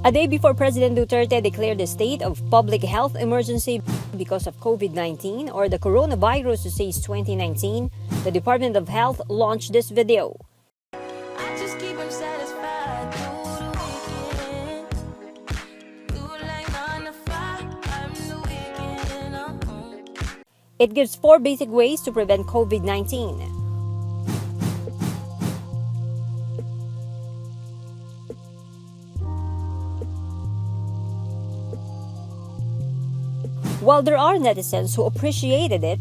A day before President Duterte declared a state of public health emergency because of COVID-19 or the coronavirus disease 2019, the Department of Health launched this video. I just keep them satisfied through the weekend. Do like 9 to 5, I'm the weekend. It gives 4 basic ways to prevent COVID-19. While there are netizens who appreciated it,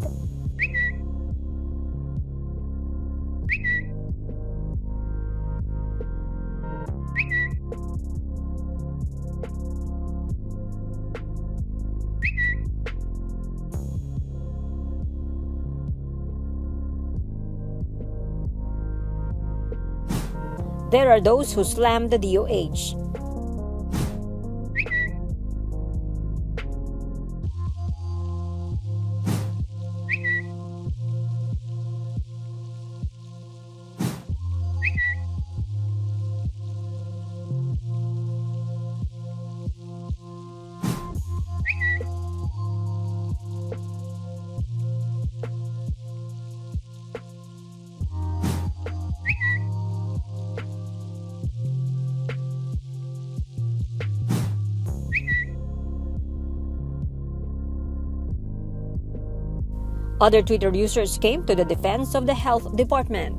there are those who slam the DOH. Other Twitter users came to the defense of the health department.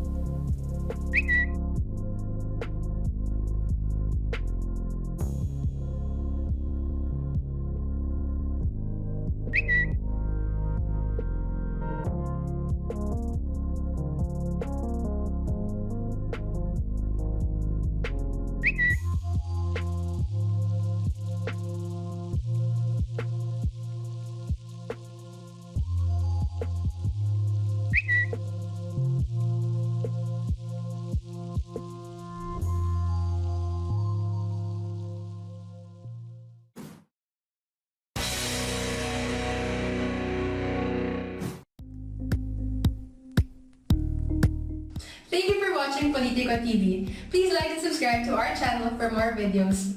Thank you for watching Politico TV. Please like and subscribe to our channel for more videos.